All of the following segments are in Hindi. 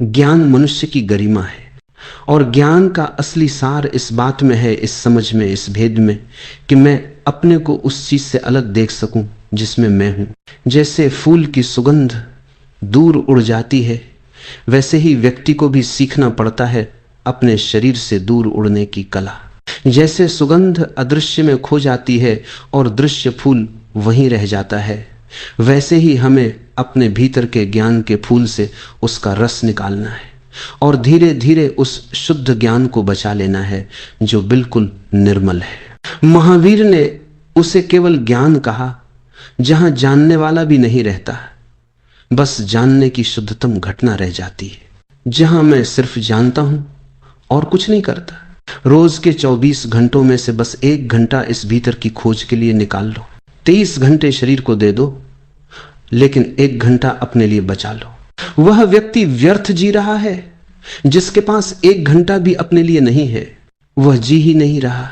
ज्ञान मनुष्य की गरिमा है, और ज्ञान का असली सार इस बात में है, इस समझ में, इस भेद में, कि मैं अपने को उस चीज से अलग देख सकूं जिसमें मैं हूं। जैसे फूल की सुगंध दूर उड़ जाती है, वैसे ही व्यक्ति को भी सीखना पड़ता है अपने शरीर से दूर उड़ने की कला। जैसे सुगंध अदृश्य में खो जाती है और दृश्य फूल वहीं रह जाता है, वैसे ही हमें अपने भीतर के ज्ञान के फूल से उसका रस निकालना है और धीरे धीरे उस शुद्ध ज्ञान को बचा लेना है जो बिल्कुल निर्मल है। महावीर ने उसे केवल ज्ञान कहा जहां जानने वाला भी नहीं रहता, बस जानने की शुद्धतम घटना रह जाती है, जहां मैं सिर्फ जानता हूं और कुछ नहीं करता। रोज के 24 घंटों में से बस 1 घंटा इस भीतर की खोज के लिए निकाल लो। 23 घंटे शरीर को दे दो, लेकिन 1 घंटा अपने लिए बचा लो। वह व्यक्ति व्यर्थ जी रहा है जिसके पास 1 घंटा भी अपने लिए नहीं है। वह जी ही नहीं रहा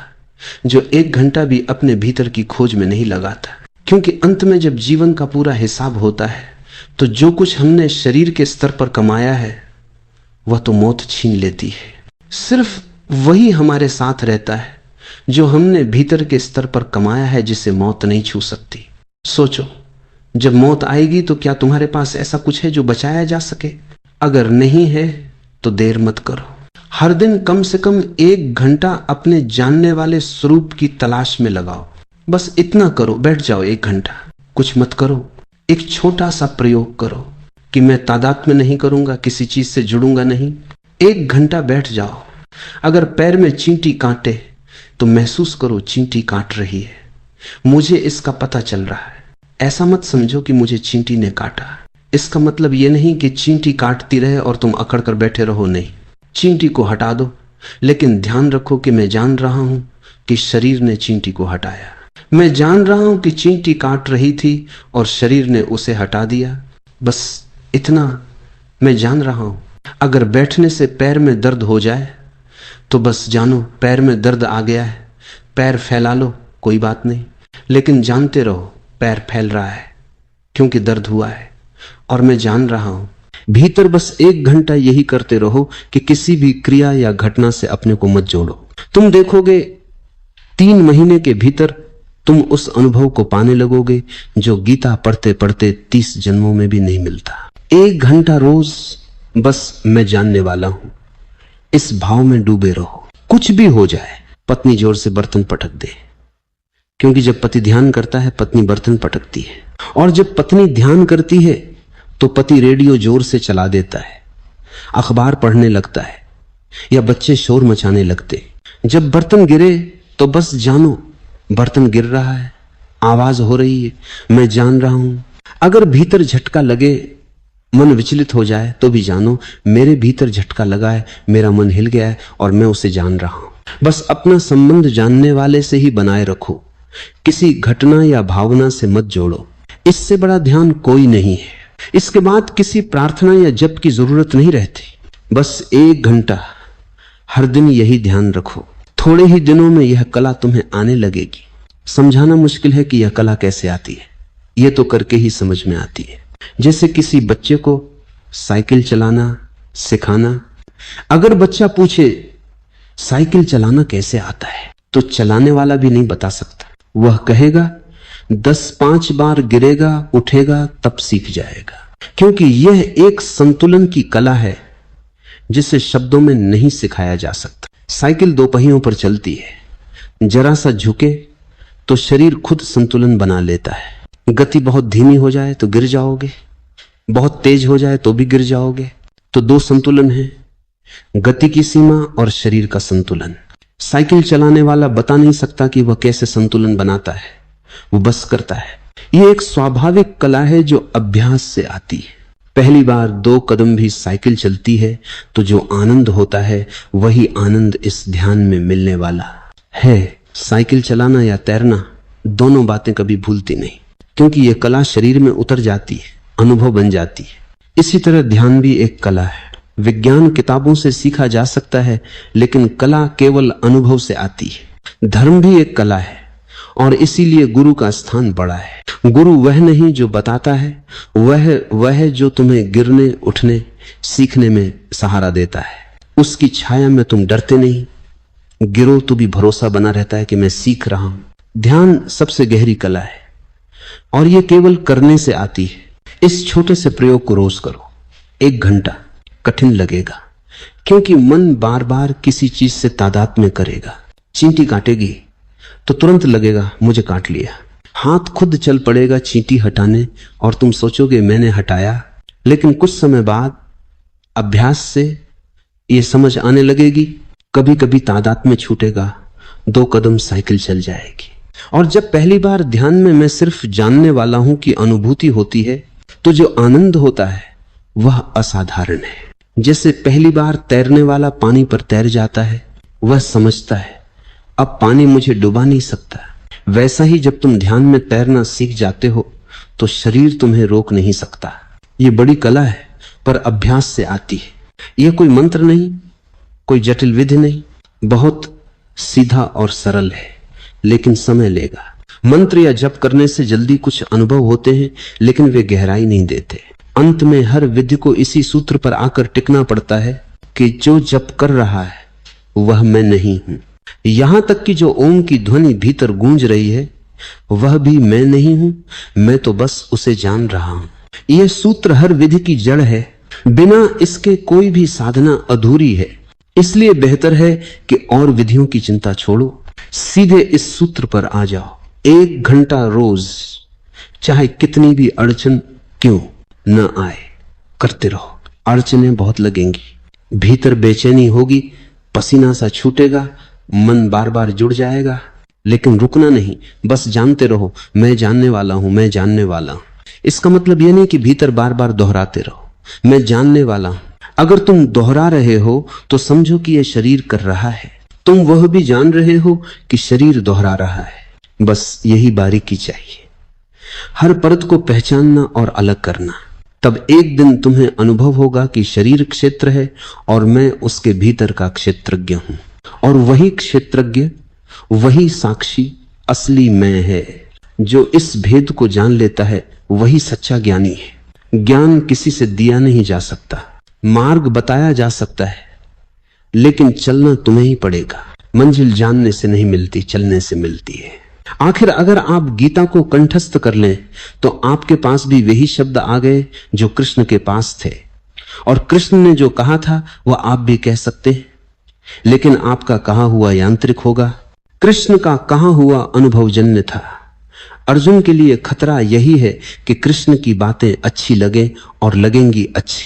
जो 1 घंटा भी अपने भीतर की खोज में नहीं लगाता, क्योंकि अंत में जब जीवन का पूरा हिसाब होता है तो जो कुछ हमने शरीर के स्तर पर कमाया है वह तो मौत छीन लेती है। सिर्फ वही हमारे साथ रहता है जो हमने भीतर के स्तर पर कमाया है, जिसे मौत नहीं छू सकती। सोचो, जब मौत आएगी तो क्या तुम्हारे पास ऐसा कुछ है जो बचाया जा सके? अगर नहीं है तो देर मत करो। हर दिन कम से कम 1 घंटा अपने जानने वाले स्वरूप की तलाश में लगाओ। बस इतना करो, बैठ जाओ 1 घंटा, कुछ मत करो। एक छोटा सा प्रयोग करो कि मैं तादात्म्य नहीं करूंगा, किसी चीज से जुड़ूंगा नहीं। 1 घंटा बैठ जाओ। अगर पैर में चींटी काटे तो महसूस करो चींटी काट रही है, मुझे इसका पता चल रहा है। ऐसा मत समझो कि मुझे चींटी ने काटा। इसका मतलब यह नहीं कि चींटी काटती रहे और तुम अकड़ कर बैठे रहो, नहीं। चींटी को हटा दो, लेकिन ध्यान रखो कि मैं जान रहा हूं कि शरीर ने चींटी को हटाया। मैं जान रहा हूं कि चींटी काट रही थी और शरीर ने उसे हटा दिया। बस इतना मैं जान रहा हूं। अगर बैठने से पैर में दर्द हो जाए तो बस जानो पैर में दर्द आ गया है। पैर फैला लो, कोई बात नहीं, लेकिन जानते रहो पैर फैल रहा है क्योंकि दर्द हुआ है और मैं जान रहा हूं। भीतर बस 1 घंटा यही करते रहो कि किसी भी क्रिया या घटना से अपने को मत जोड़ो। तुम देखोगे 3 महीने के भीतर तुम उस अनुभव को पाने लगोगे जो गीता पढ़ते पढ़ते 30 जन्मों में भी नहीं मिलता। 1 घंटा रोज बस मैं जानने वाला हूं, इस भाव में डूबे रहो। कुछ भी हो जाए, पत्नी जोर से बर्तन पटक दे, क्योंकि जब पति ध्यान करता है पत्नी बर्तन पटकती है, और जब पत्नी ध्यान करती है तो पति रेडियो जोर से चला देता है, अखबार पढ़ने लगता है, या बच्चे शोर मचाने लगते। जब बर्तन गिरे तो बस जानो बर्तन गिर रहा है, आवाज हो रही है, मैं जान रहा हूं। अगर भीतर झटका लगे, मन विचलित हो जाए, तो भी जानो मेरे भीतर झटका लगा है, मेरा मन हिल गया है और मैं उसे जान रहा हूं। बस अपना संबंध जानने वाले से ही बनाए रखो, किसी घटना या भावना से मत जोड़ो। इससे बड़ा ध्यान कोई नहीं है। इसके बाद किसी प्रार्थना या जप की जरूरत नहीं रहती। बस 1 घंटा हर दिन यही ध्यान रखो। थोड़े ही दिनों में यह कला तुम्हें आने लगेगी। समझाना मुश्किल है कि यह कला कैसे आती है, यह तो करके ही समझ में आती है। जैसे किसी बच्चे को साइकिल चलाना सिखाना। अगर बच्चा पूछे साइकिल चलाना कैसे आता है, तो चलाने वाला भी नहीं बता सकता। वह कहेगा 10-5 बार गिरेगा, उठेगा, तब सीख जाएगा। क्योंकि यह एक संतुलन की कला है जिसे शब्दों में नहीं सिखाया जा सकता। साइकिल 2 पहियों पर चलती है। जरा सा झुके तो शरीर खुद संतुलन बना लेता है। गति बहुत धीमी हो जाए तो गिर जाओगे, बहुत तेज हो जाए तो भी गिर जाओगे। तो 2 संतुलन है, गति की सीमा और शरीर का संतुलन। साइकिल चलाने वाला बता नहीं सकता कि वह कैसे संतुलन बनाता है, वो बस करता है। यह एक स्वाभाविक कला है जो अभ्यास से आती है। पहली बार 2 कदम भी साइकिल चलती है तो जो आनंद होता है वही आनंद इस ध्यान में मिलने वाला है। साइकिल चलाना या तैरना, दोनों बातें कभी भूलती नहीं, क्योंकि यह कला शरीर में उतर जाती है, अनुभव बन जाती है। इसी तरह ध्यान भी एक कला है। विज्ञान किताबों से सीखा जा सकता है, लेकिन कला केवल अनुभव से आती है। धर्म भी एक कला है और इसीलिए गुरु का स्थान बड़ा है। गुरु वह नहीं जो बताता है, वह जो तुम्हें गिरने, उठने, सीखने में सहारा देता है। उसकी छाया में तुम डरते नहीं, गिरो तो भी भरोसा बना रहता है कि मैं सीख रहा हूं। ध्यान सबसे गहरी कला है और यह केवल करने से आती है। इस छोटे से प्रयोग को रोज करो। 1 घंटा कठिन लगेगा क्योंकि मन बार बार किसी चीज से तादाद में करेगा। चींटी काटेगी तो तुरंत लगेगा मुझे काट लिया। हाथ खुद चल पड़ेगा चींटी हटाने और तुम सोचोगे मैंने हटाया, लेकिन कुछ समय बाद अभ्यास से यह समझ आने लगेगी। कभी कभी तादाद में छूटेगा, 2 कदम साइकिल चल जाएगी। और जब पहली बार ध्यान में मैं सिर्फ जानने वाला हूं की अनुभूति होती है तो जो आनंद होता है वह असाधारण है। जैसे पहली बार तैरने वाला पानी पर तैर जाता है, वह समझता है अब पानी मुझे डुबा नहीं सकता। वैसा ही जब तुम ध्यान में तैरना सीख जाते हो तो शरीर तुम्हें रोक नहीं सकता। ये बड़ी कला है पर अभ्यास से आती है। यह कोई मंत्र नहीं, कोई जटिल विधि नहीं, बहुत सीधा और सरल है, लेकिन समय लेगा। मंत्र या जप करने से जल्दी कुछ अनुभव होते हैं, लेकिन वे गहराई नहीं देते। अंत में हर विधि को इसी सूत्र पर आकर टिकना पड़ता है कि जो जप कर रहा है वह मैं नहीं हूं। यहां तक कि जो ओम की ध्वनि भीतर गूंज रही है वह भी मैं नहीं हूं, मैं तो बस उसे जान रहा हूं। यह सूत्र हर विधि की जड़ है। बिना इसके कोई भी साधना अधूरी है। इसलिए बेहतर है कि और विधियों की चिंता छोड़ो, सीधे इस सूत्र पर आ जाओ। 1 घंटा रोज, चाहे कितनी भी अड़चन क्यों न आए, करते रहो। अड़चनें बहुत लगेंगी, भीतर बेचैनी होगी, पसीना सा छूटेगा, मन बार बार जुड़ जाएगा, लेकिन रुकना नहीं, बस जानते रहो मैं जानने वाला हूं, मैं जानने वाला हूं। इसका मतलब यह नहीं कि भीतर बार बार दोहराते रहो मैं जानने वाला हूं। अगर तुम दोहरा रहे हो तो समझो कि यह शरीर कर रहा है। तुम वह भी जान रहे हो कि शरीर दोहरा रहा है। बस यही बारीकी चाहिए, हर परत को पहचानना और अलग करना। तब एक दिन तुम्हें अनुभव होगा कि शरीर क्षेत्र है और मैं उसके भीतर का क्षेत्रज्ञ हूं। और वही क्षेत्रज्ञ, वही साक्षी असली मैं है। जो इस भेद को जान लेता है वही सच्चा ज्ञानी है। ज्ञान किसी से दिया नहीं जा सकता, मार्ग बताया जा सकता है, लेकिन चलना तुम्हें ही पड़ेगा। मंजिल जानने से नहीं मिलती, चलने से मिलती है। आखिर अगर आप गीता को कंठस्थ कर लें तो आपके पास भी वही शब्द आ गए जो कृष्ण के पास थे, और कृष्ण ने जो कहा था वह आप भी कह सकते हैं, लेकिन आपका कहा हुआ यांत्रिक होगा, कृष्ण का कहा हुआ अनुभवजन्य था। अर्जुन के लिए खतरा यही है कि कृष्ण की बातें अच्छी लगे और लगेंगी अच्छी,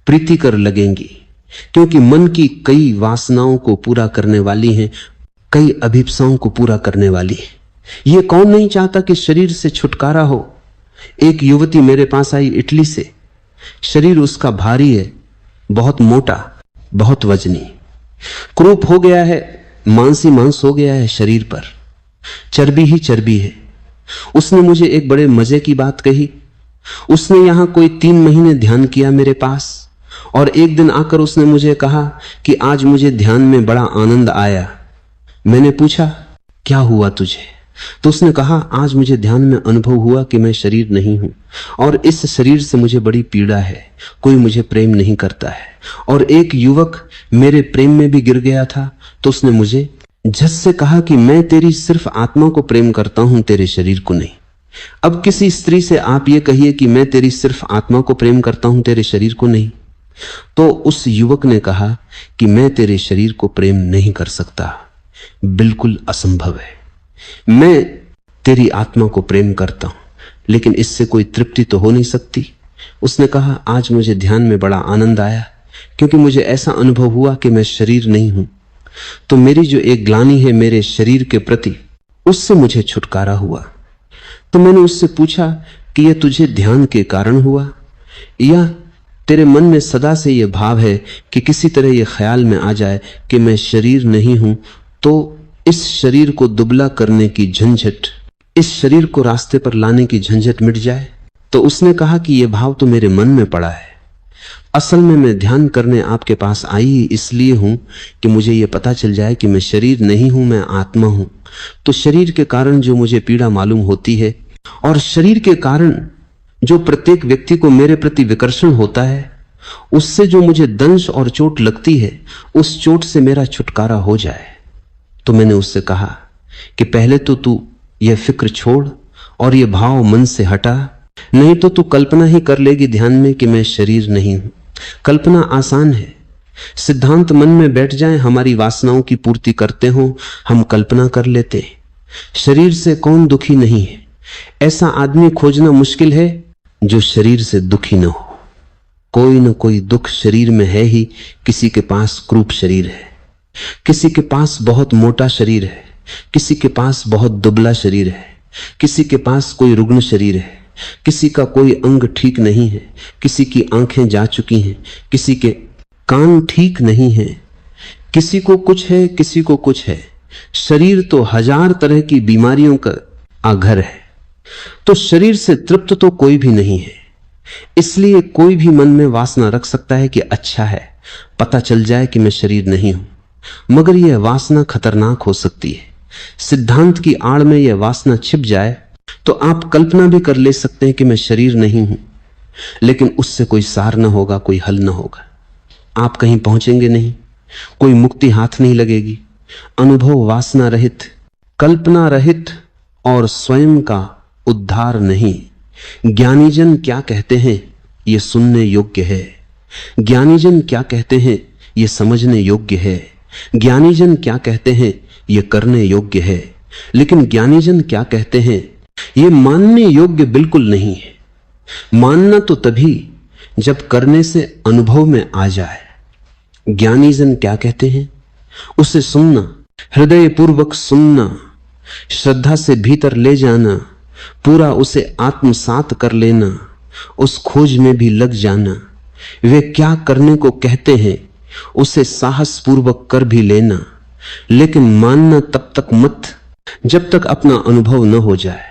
प्रीतिकर लगेंगी, क्योंकि मन की कई वासनाओं को पूरा करने वाली हैं, कई अभिप्साओं को पूरा करने वाली है। ये कौन नहीं चाहता कि शरीर से छुटकारा हो। एक युवती मेरे पास आई इटली से, शरीर उसका भारी है, बहुत मोटा, बहुत वजनी, क्रूप हो गया है, मांसी मांस हो गया है शरीर पर, चर्बी ही चर्बी है। उसने मुझे एक बड़े मजे की बात कही। उसने यहां कोई 3 महीने ध्यान किया मेरे पास, और एक दिन आकर उसने मुझे कहा कि आज मुझे ध्यान में बड़ा आनंद आया। मैंने पूछा क्या हुआ तुझे, तो उसने कहा आज मुझे ध्यान में अनुभव हुआ कि मैं शरीर नहीं हूं और इस शरीर से मुझे बड़ी पीड़ा है, कोई मुझे प्रेम नहीं करता है। और एक युवक मेरे प्रेम में भी गिर गया था, तो उसने मुझे झट से कहा कि मैं तेरी सिर्फ आत्मा को प्रेम करता हूं, तेरे शरीर को नहीं। अब किसी स्त्री से आप ये कहिए कि मैं तेरी सिर्फ आत्मा को प्रेम करता हूं, तेरे शरीर को नहीं, तो उस युवक ने कहा कि मैं तेरे शरीर को प्रेम नहीं कर सकता, बिल्कुल असंभव है। मैं तेरी आत्मा को प्रेम करता हूं, लेकिन इससे कोई तृप्ति तो हो नहीं सकती। उसने कहा आज मुझे ध्यान में बड़ा आनंद आया, क्योंकि मुझे ऐसा अनुभव हुआ कि मैं शरीर नहीं हूं, तो मेरी जो एक ग्लानि है मेरे शरीर के प्रति, उससे मुझे छुटकारा हुआ। तो मैंने उससे पूछा कि यह तुझे ध्यान के कारण हुआ, या तेरे मन में सदा से यह भाव है कि किसी तरह यह ख्याल में आ जाए कि मैं शरीर नहीं हूं, तो इस शरीर को दुबला करने की झंझट, इस शरीर को रास्ते पर लाने की झंझट मिट जाए। तो उसने कहा कि यह भाव तो मेरे मन में पड़ा है, असल में मैं ध्यान करने आपके पास आई इसलिए हूं कि मुझे यह पता चल जाए कि मैं शरीर नहीं हूं, मैं आत्मा हूं। तो शरीर के कारण जो मुझे पीड़ा मालूम होती है, और शरीर के कारण जो प्रत्येक व्यक्ति को मेरे प्रति विकर्षण होता है, उससे जो मुझे दंश और चोट लगती है, उस चोट से मेरा छुटकारा हो जाए। तो मैंने उससे कहा कि पहले तो तू यह फिक्र छोड़ और यह भाव मन से हटा, नहीं तो तू कल्पना ही कर लेगी ध्यान में कि मैं शरीर नहीं हूं। कल्पना आसान है, सिद्धांत मन में बैठ जाए, हमारी वासनाओं की पूर्ति करते हो, हम कल्पना कर लेते हैं। शरीर से कौन दुखी नहीं है? ऐसा आदमी खोजना मुश्किल है जो शरीर से दुखी न हो। कोई न कोई दुख शरीर में है ही। किसी के पास क्रूप शरीर है, किसी के पास बहुत मोटा शरीर है, किसी के पास बहुत दुबला शरीर है, किसी के पास कोई रुग्ण शरीर है, किसी का कोई अंग ठीक नहीं है, किसी की आंखें जा चुकी हैं, किसी के कान ठीक नहीं है, किसी को कुछ है, किसी को कुछ है। शरीर तो हजार तरह की बीमारियों का आघर है। तो शरीर से तृप्त तो कोई भी नहीं है। इसलिए कोई भी मन में वासना रख सकता है कि अच्छा है, पता चल जाए कि मैं शरीर नहीं हूं। मगर यह वासना खतरनाक हो सकती है। सिद्धांत की आड़ में यह वासना छिप जाए तो आप कल्पना भी कर ले सकते हैं कि मैं शरीर नहीं हूं, लेकिन उससे कोई सार न होगा, कोई हल न होगा। आप कहीं पहुंचेंगे नहीं, कोई मुक्ति हाथ नहीं लगेगी। अनुभव वासना रहित, कल्पना रहित और स्वयं का उद्धार नहीं। ज्ञानीजन क्या कहते हैं ये सुनने योग्य है। ज्ञानीजन क्या कहते हैं ये समझने योग्य है। ज्ञानीजन क्या कहते हैं ये करने योग्य है। लेकिन ज्ञानीजन क्या कहते हैं ये मानने योग्य बिल्कुल नहीं है। मानना तो तभी जब करने से अनुभव में आ जाए। ज्ञानीजन क्या कहते हैं उसे सुनना, हृदय पूर्वक सुनना, श्रद्धा से भीतर ले जाना, पूरा उसे आत्मसात कर लेना, उस खोज में भी लग जाना। वे क्या करने को कहते हैं उसे साहस पूर्वक कर भी लेना। लेकिन मानना तब तक मत जब तक अपना अनुभव न हो जाए।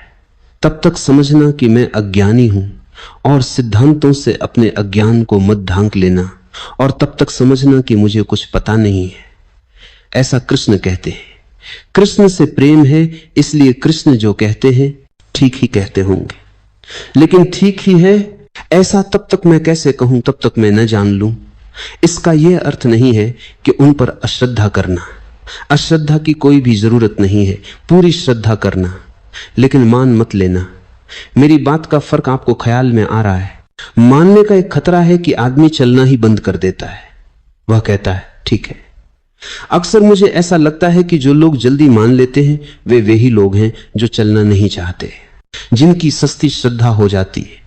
तब तक समझना कि मैं अज्ञानी हूं और सिद्धांतों से अपने अज्ञान को मत ढांक लेना। और तब तक समझना कि मुझे कुछ पता नहीं है। ऐसा कृष्ण कहते हैं। कृष्ण से प्रेम है, इसलिए कृष्ण जो कहते हैं ठीक ही कहते होंगे। लेकिन ठीक ही है ऐसा तब तक मैं कैसे कहूं, तब तक मैं न जान लूं। इसका यह अर्थ नहीं है कि उन पर अश्रद्धा करना। अश्रद्धा की कोई भी जरूरत नहीं है, पूरी श्रद्धा करना। लेकिन मान मत लेना। मेरी बात का फर्क आपको ख्याल में आ रहा है। मानने का एक खतरा है कि आदमी चलना ही बंद कर देता है। वह कहता है ठीक है। अक्सर मुझे ऐसा लगता है कि जो लोग जल्दी मान लेते हैं वे ही लोग हैं जो चलना नहीं चाहते, जिनकी सस्ती श्रद्धा हो जाती है।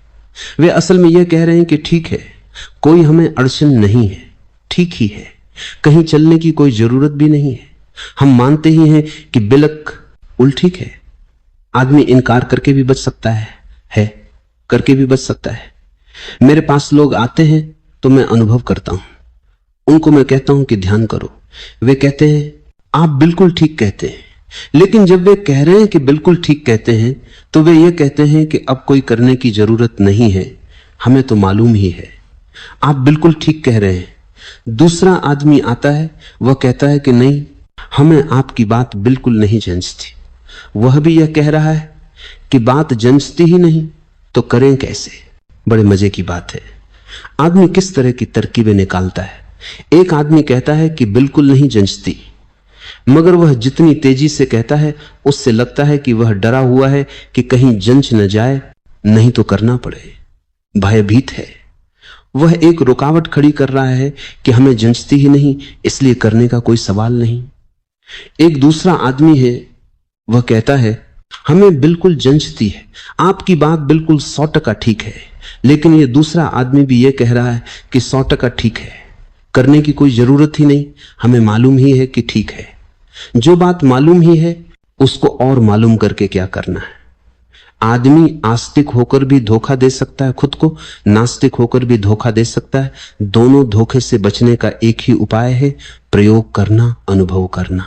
वे असल में यह कह रहे हैं कि ठीक है, कोई हमें अड़चन नहीं है, ठीक ही है, कहीं चलने की कोई जरूरत भी नहीं है। हम मानते ही हैं कि बिलक उल ठीक है। आदमी इनकार करके भी बच सकता है करके भी बच सकता है। मेरे पास लोग आते हैं तो मैं अनुभव करता हूं। उनको मैं कहता हूं कि ध्यान करो। वे कहते हैं आप बिल्कुल ठीक कहते हैं। लेकिन जब वे कह रहे हैं कि बिल्कुल ठीक कहते हैं तो वे ये कहते हैं कि अब कोई करने की जरूरत नहीं है, हमें तो मालूम ही है। आप बिल्कुल ठीक कह रहे हैं। दूसरा आदमी आता है, वह कहता है कि नहीं, हमें आपकी बात बिल्कुल नहीं जंचती। वह भी यह कह रहा है कि बात जंचती ही नहीं तो करें कैसे। बड़े मजे की बात है। आदमी किस तरह की तरकीबें निकालता है। एक आदमी कहता है कि बिल्कुल नहीं जंचती, मगर वह जितनी तेजी से कहता है उससे लगता है कि वह डरा हुआ है कि कहीं जंच न जाए, नहीं तो करना पड़े, भयभीत है। वह एक रुकावट खड़ी कर रहा है कि हमें जंचती ही नहीं, इसलिए करने का कोई सवाल नहीं। एक दूसरा आदमी है, वह कहता है हमें बिल्कुल जंचती है, आपकी बात बिल्कुल 100% ठीक है। लेकिन यह दूसरा आदमी भी यह कह रहा है कि 100% ठीक है, करने की कोई जरूरत ही नहीं, हमें मालूम ही है कि ठीक है। जो बात मालूम ही है उसको और मालूम करके क्या करना है। आदमी आस्तिक होकर भी धोखा दे सकता है खुद को, नास्तिक होकर भी धोखा दे सकता है। दोनों धोखे से बचने का एक ही उपाय है, प्रयोग करना, अनुभव करना।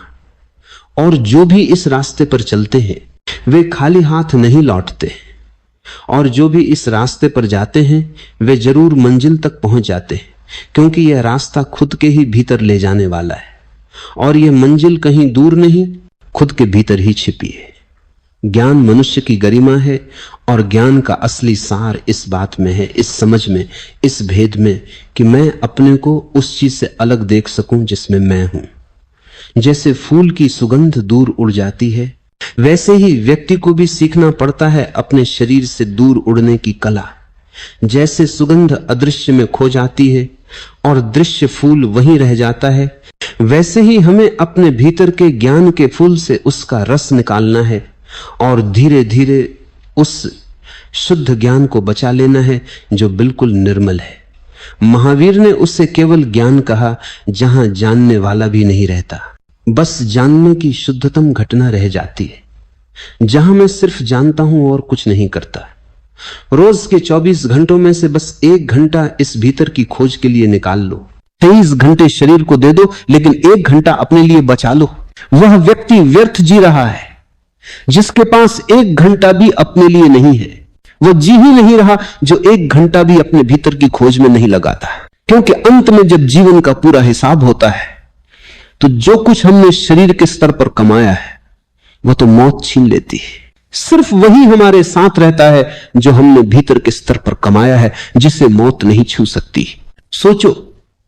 और जो भी इस रास्ते पर चलते हैं वे खाली हाथ नहीं लौटते, और जो भी इस रास्ते पर जाते हैं वे जरूर मंजिल तक पहुंच जाते हैं, क्योंकि यह रास्ता खुद के ही भीतर ले जाने वाला है। और यह मंजिल कहीं दूर नहीं, खुद के भीतर ही छिपी है। ज्ञान मनुष्य की गरिमा है और ज्ञान का असली सार इस बात में है, इस समझ में, इस भेद में कि मैं अपने को उस चीज से अलग देख सकूं जिसमें मैं हूं। जैसे फूल की सुगंध दूर उड़ जाती है, वैसे ही व्यक्ति को भी सीखना पड़ता है अपने शरीर से दूर उड़ने की कला। जैसे सुगंध अदृश्य में खो जाती है और दृश्य फूल वहीं रह जाता है, वैसे ही हमें अपने भीतर के ज्ञान के फूल से उसका रस निकालना है और धीरे धीरे उस शुद्ध ज्ञान को बचा लेना है जो बिल्कुल निर्मल है। महावीर ने उससे केवल ज्ञान कहा जहां जानने वाला भी नहीं रहता, बस जानने की शुद्धतम घटना रह जाती है, जहां मैं सिर्फ जानता हूं और कुछ नहीं करता। रोज के 24 घंटों में से बस 1 घंटा इस भीतर की खोज के लिए निकाल लो। 23 घंटे शरीर को दे दो, लेकिन 1 घंटा अपने लिए बचा लो। वह व्यक्ति व्यर्थ जी रहा है जिसके पास 1 घंटा भी अपने लिए नहीं है। वह जी ही नहीं रहा जो 1 घंटा भी अपने भीतर की खोज में नहीं लगाता। क्योंकि अंत में जब जीवन का पूरा हिसाब होता है तो जो कुछ हमने शरीर के स्तर पर कमाया है वह तो मौत छीन लेती है। सिर्फ वही हमारे साथ रहता है जो हमने भीतर के स्तर पर कमाया है, जिसे मौत नहीं छू सकती। सोचो,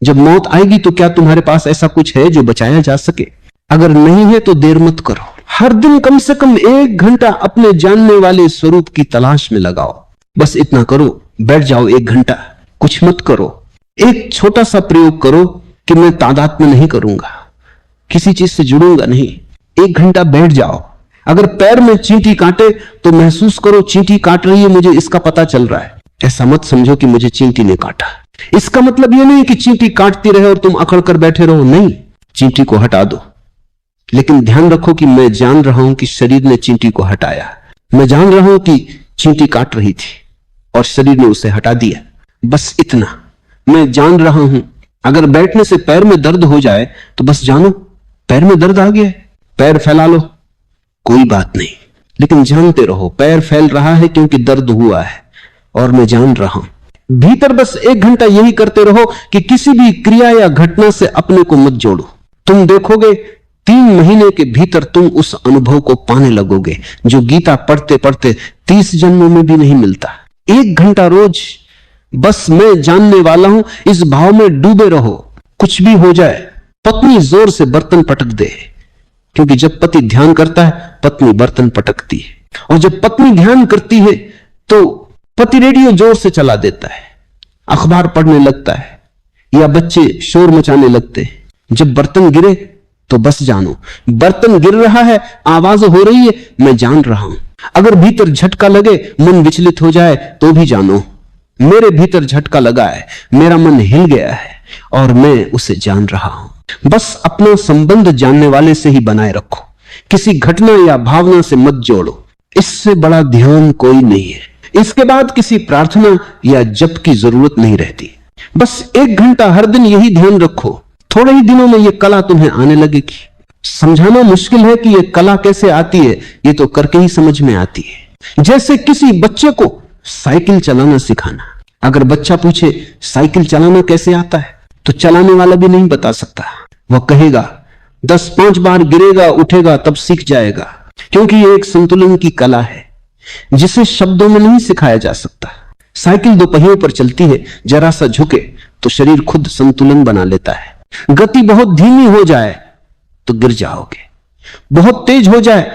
जब मौत आएगी तो क्या तुम्हारे पास ऐसा कुछ है जो बचाया जा सके? अगर नहीं है तो देर मत करो। हर दिन कम से कम 1 घंटा अपने जानने वाले स्वरूप की तलाश में लगाओ। बस इतना करो, बैठ जाओ 1 घंटा, कुछ मत करो। एक छोटा सा प्रयोग करो कि मैं तादाद में नहीं करूंगा, किसी चीज से जुड़ूंगा नहीं। 1 घंटा बैठ जाओ। अगर पैर में चींटी काटे तो महसूस करो चींटी काट रही है, मुझे इसका पता चल रहा है। ऐसा मत समझो कि मुझे चींटी ने काटा। इसका मतलब यह नहीं कि चींटी काटती रहे और तुम अकड़ कर बैठे रहो, नहीं, चींटी को हटा दो। लेकिन ध्यान रखो कि मैं जान रहा हूं कि शरीर ने चींटी को हटाया। मैं जान रहा हूं कि चींटी काट रही थी और शरीर ने उसे हटा दिया। बस इतना मैं जान रहा हूं। अगर बैठने से पैर में दर्द हो जाए तो बस जानो पैर में दर्द आ गया है। पैर फैला लो, कोई बात नहीं, लेकिन जानते रहो पैर फैल रहा है क्योंकि दर्द हुआ है और मैं जान रहा हूं। भीतर बस 1 घंटा यही करते रहो कि किसी भी क्रिया या घटना से अपने को मत जोड़ो। तुम देखोगे 3 महीने के भीतर तुम उस अनुभव को पाने लगोगे जो गीता पढ़ते पढ़ते 30 जन्मों में भी नहीं मिलता। 1 घंटा रोज बस मैं जानने वाला हूं, इस भाव में डूबे रहो। कुछ भी हो जाए, पत्नी जोर से बर्तन पटक दे, क्योंकि जब पति ध्यान करता है पत्नी बर्तन पटकती है, और जब पत्नी ध्यान करती है तो पति रेडियो जोर से चला देता है, अखबार पढ़ने लगता है या बच्चे शोर मचाने लगते हैं। जब बर्तन गिरे तो बस जानो बर्तन गिर रहा है, आवाज हो रही है, मैं जान रहा हूं। अगर भीतर झटका लगे, मन विचलित हो जाए तो भी जानो मेरे भीतर झटका लगा है, मेरा मन हिल गया है और मैं उसे जान रहा हूं। बस अपना संबंध जानने वाले से ही बनाए रखो, किसी घटना या भावना से मत जोड़ो। इससे बड़ा ध्यान कोई नहीं है। इसके बाद किसी प्रार्थना या जप की जरूरत नहीं रहती। बस 1 घंटा हर दिन यही ध्यान रखो। थोड़े ही दिनों में यह कला तुम्हें आने लगेगी। समझाना मुश्किल है कि यह कला कैसे आती है, यह तो करके ही समझ में आती है। जैसे किसी बच्चे को साइकिल चलाना सिखाना। अगर बच्चा पूछे साइकिल चलाना कैसे आता है, तो चलाने वाला भी नहीं बता सकता। वह कहेगा 10-5 बार गिरेगा, उठेगा, तब सीख जाएगा। क्योंकि यह एक संतुलन की कला है जिसे शब्दों में नहीं सिखाया जा सकता। साइकिल 2 पहियों पर चलती है, जरा सा झुके तो शरीर खुद संतुलन बना लेता है। गति बहुत धीमी हो जाए तो गिर जाओगे, बहुत तेज हो जाए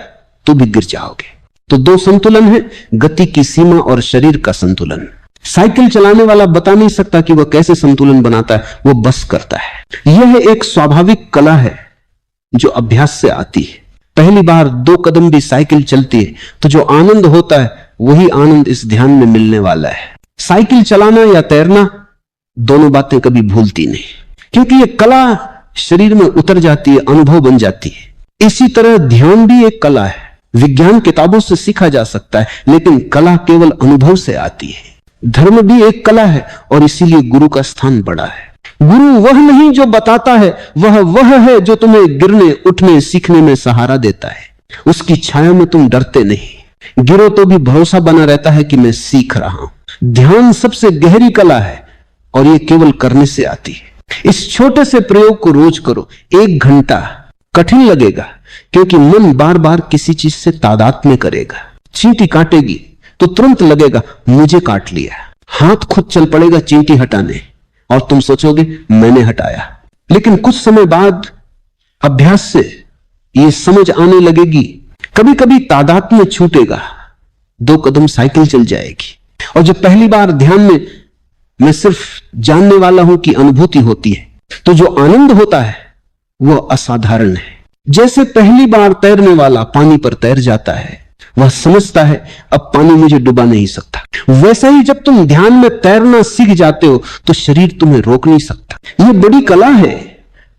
तो भी गिर जाओगे। तो 2 संतुलन है, गति की सीमा और शरीर का संतुलन। साइकिल चलाने वाला बता नहीं सकता कि वह कैसे संतुलन बनाता है, वो बस करता है। यह एक स्वाभाविक कला है जो अभ्यास से आती है। पहली बार 2 कदम भी साइकिल चलती है तो जो आनंद होता है वही आनंद इस ध्यान में मिलने वाला है। साइकिल चलाना या तैरना, दोनों बातें कभी भूलती नहीं, क्योंकि यह कला शरीर में उतर जाती है, अनुभव बन जाती है। इसी तरह ध्यान भी एक कला है। विज्ञान किताबों से सीखा जा सकता है, लेकिन कला केवल अनुभव से आती है। धर्म भी एक कला है और इसीलिए गुरु का स्थान बड़ा है। गुरु वह नहीं जो बताता है, वह है जो तुम्हें गिरने, उठने, सीखने में सहारा देता है। उसकी छाया में तुम डरते नहीं, गिरो तो भी भरोसा बना रहता है कि मैं सीख रहा हूं। ध्यान सबसे गहरी कला है और यह केवल करने से आती है। इस छोटे से प्रयोग को रोज करो, 1 घंटा। कठिन लगेगा क्योंकि मन बार बार किसी चीज से तादात्म्य करेगा। चींटी काटेगी तो तुरंत लगेगा मुझे काट लिया, हाथ खुद चल पड़ेगा चींटी हटाने और तुम सोचोगे मैंने हटाया। लेकिन कुछ समय बाद अभ्यास से ये समझ आने लगेगी, कभी कभी तादात्म्य छूटेगा, 2 कदम साइकिल चल जाएगी। और जब पहली बार ध्यान में मैं सिर्फ जानने वाला हूं की अनुभूति होती है, तो जो आनंद होता है वह असाधारण है। जैसे पहली बार तैरने वाला पानी पर तैर जाता है, वह समझता है अब पानी मुझे डुबा नहीं सकता। वैसा ही जब तुम ध्यान में तैरना सीख जाते हो तो शरीर तुम्हें रोक नहीं सकता। यह बड़ी कला है,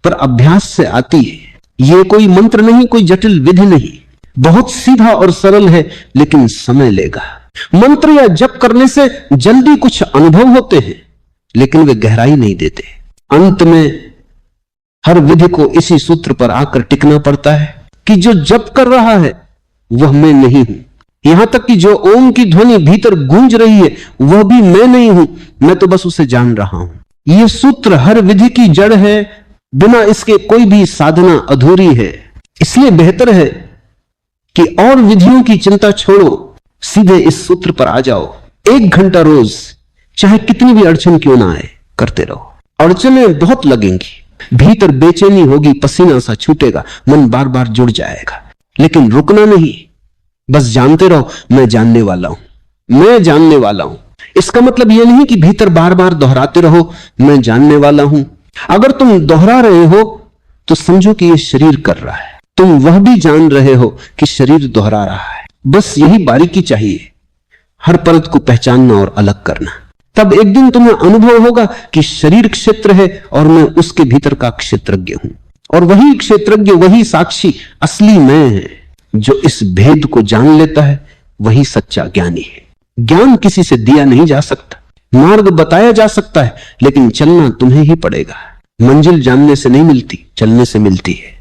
पर अभ्यास से आती है। यह कोई मंत्र नहीं, कोई जटिल विधि नहीं, बहुत सीधा और सरल है, लेकिन समय लेगा। मंत्र या जप करने से जल्दी कुछ अनुभव होते हैं, लेकिन वे गहराई नहीं देते। अंत में हर विधि को इसी सूत्र पर आकर टिकना पड़ता है कि जो जप कर रहा है वह मैं नहीं हूं। यहां तक कि जो ओम की ध्वनि भीतर गूंज रही है वह भी मैं नहीं हूं, मैं तो बस उसे जान रहा हूं। यह सूत्र हर विधि की जड़ है, बिना इसके कोई भी साधना अधूरी है। इसलिए बेहतर है कि और विधियों की चिंता छोड़ो, सीधे इस सूत्र पर आ जाओ। 1 घंटा रोज, चाहे कितनी भी अड़चन क्यों ना आए, करते रहो। अड़चनें बहुत लगेंगी, भीतर बेचैनी होगी, पसीना सा छूटेगा, मन बार बार जुड़ जाएगा, लेकिन रुकना नहीं। बस जानते रहो मैं जानने वाला हूं, मैं जानने वाला हूं। इसका मतलब यह नहीं कि भीतर बार बार दोहराते रहो मैं जानने वाला हूं। अगर तुम दोहरा रहे हो तो समझो कि यह शरीर कर रहा है, तुम वह भी जान रहे हो कि शरीर दोहरा रहा है। बस यही बारीकी चाहिए, हर परत को पहचानना और अलग करना। तब एक दिन तुम्हें अनुभव होगा कि शरीर क्षेत्र है और मैं उसके भीतर का क्षेत्रज्ञ हूं, और वही क्षेत्रज्ञ, वही साक्षी असली मैं है। जो इस भेद को जान लेता है वही सच्चा ज्ञानी है। ज्ञान किसी से दिया नहीं जा सकता, मार्ग बताया जा सकता है, लेकिन चलना तुम्हें ही पड़ेगा। मंजिल जानने से नहीं मिलती, चलने से मिलती है।